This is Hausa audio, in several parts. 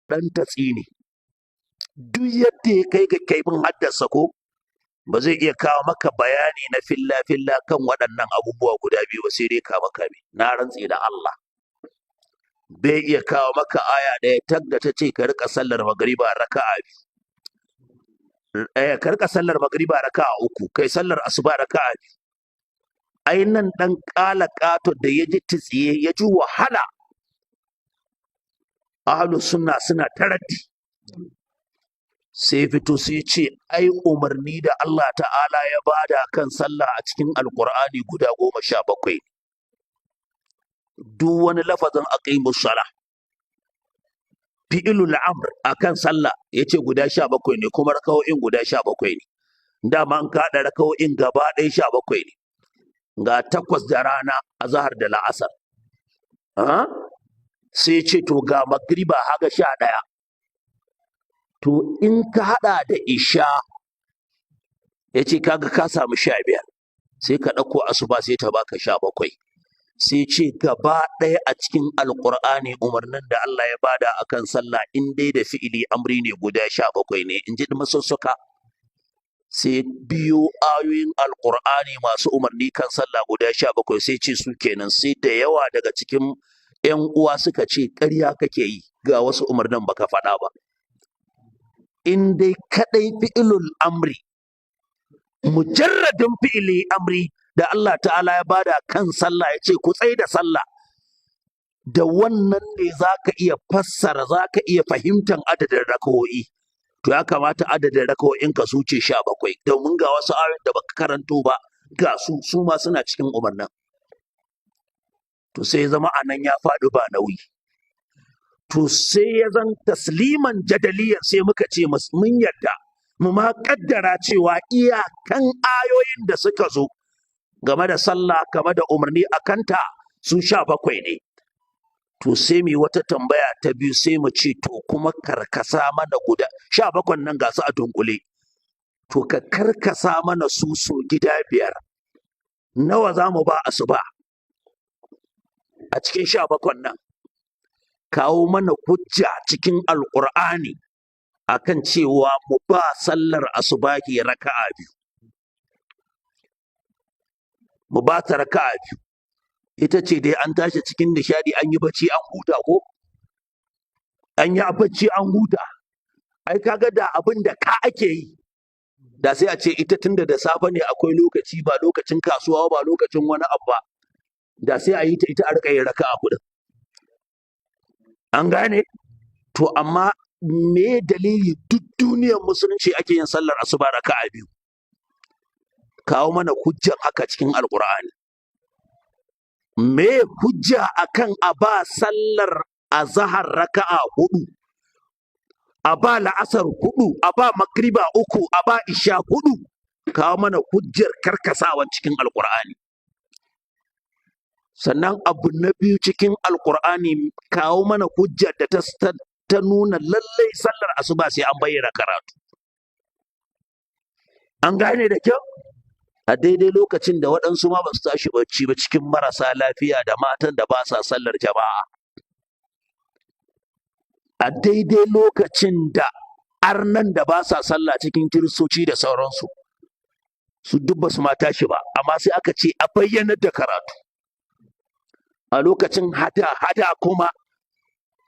ɗan tatsi ne, duk yadda ya kai ga kaifin haddasa ko ba zai iya kawo maka bayani na filla-filla kan waɗannan abubuwa guda biyu ba sai dai kama kame, na rantse da Allah. Bai iya kawo maka aya ɗaya tag da ta ce ka rika sallar magriba raka'a biyu, ka rika sallar magriba raka'a uku, kai sallar asuba raka'a biyu. Ai nan ɗan ƙala ƙato da ya ji tsiye ya ji wahala, ahlus sunna suna taraddi, sai fito sai ce ai umarni da Allah ta'ala ya bada kan sallah a cikin alkur'ani guda 17. Duk wani lafazin aqimus sala, fi'ilul amr akan sallah yace guda 17 ne, kuma rakawoyin guda 17 ne. Dama an kaɗa rakawoyin gaba ɗaya 17 ne, ga 8 da rana a zahar da la'asar. Sai ce to ga magriba haga 11. To in ka haɗa da isha yace kaga ka samu 15, sai ka ɗauko asuba sai ta baka 17. Sai ce gaba ɗaya a cikin alƙur'ani umarnin da Allah ya bada akan sallah in dai da fi'ili amri ne guda 17 ne, in ji masussuka. Sai biyo ayoyin alƙur'ani masu umarni kan sallah guda 17 sai ce su kenan. Sai da yawa daga cikin 'yan uwa suka ce ƙarya kake yi, ga wasu umarnin baka faɗa ba. In dai kaɗai fi'ilul amri, mujarradin fi'ili amri da Allah ta'ala ya bada kan sallah ya ce ku tsaye da sallah, da wannan ne za ka iya fassara, za ka iya fahimtar adadin rakawo'i. To ya kamata adadin rakawo'in ka su ce 17, domin ga wasu ayoyin da baka karanto ba ga su ma suna cikin umarnin. To sai ya zama anan ya faɗi ba nauyi. To sai ya zan tasliman jadaliyan sai muka ce mun yadda mu ma kaddara cewa iyakan ayoyin da suka zo game da sallah, game da umarni a kanta su 17 ne. To sai mu wata tambaya ta biyu sai mu ce to kuma karkasa mana guda 17 nan ga su a dunkule. To ka karkasa mana su gida 5. Nawa za mu ba asuba a cikin 17 nan? Kawo mana hujja cikin alƙur'ani akan cewa mu ba sallar asubahi raka'a 2. Mu ba ta raka'a 2. Ita ce dai an tashi cikin nishadi, an yi bacci an huta ko? An yi bacci an huta. Ai kaga da abin da ka ake yi, da sai a ce ita tunda da safe ne akwai lokaci, ba lokacin kasuwa ba lokacin wani abu ba, da sai a yi ta ita a riƙa yin raka'a 4. An gane? To amma me dalili duk duniyar musulunci ake yin sallar asuba raka'a 2? Kawo mana hujjan haka cikin alƙur'ani. Me hujja akan a ba sallar azhar raka'a 4, a ba la'asar 4, a ba magriba 3, a ba isha 4? Kawo mana hujjar karkasawan cikin alƙur'ani. Sannan abu na biyu cikin alƙur'ani, kawo mana hujjar da ta nuna lallai sallar asuba sai an bayyana karatu. An gane da kyau? A daidai lokacin da waɗansu ma ba su tashi bacci ba cikin marasa lafiya da matan da ba sa sallar jama'a. A daidai lokacin da arnan da ba sa sallah cikin kiristoci da sauransu, su duk ba su ma tashi ba, amma sai aka ce a bayyanar da karatu. A lokacin hada kuma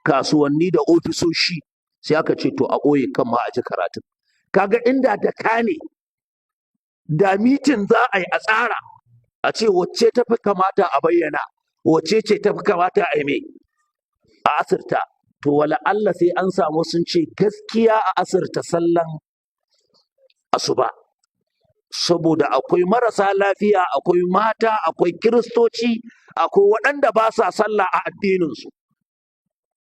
kasuwanni da ofisoshi sai aka ce to a ɓoye kan ma a ji karatun. Kaga inda da ka ne, da mitin za a yi a tsara a ce wacce ta fi kamata a bayyana, wacce ce ta fi kamata a yi mai a asirta. To wala Allah sai an samu sun ce gaskiya a asirta sallan asuba, saboda akwai marasa lafiya, akwai mata, akwai kiristoci, akwai waɗanda ba sa sallah a addininsu.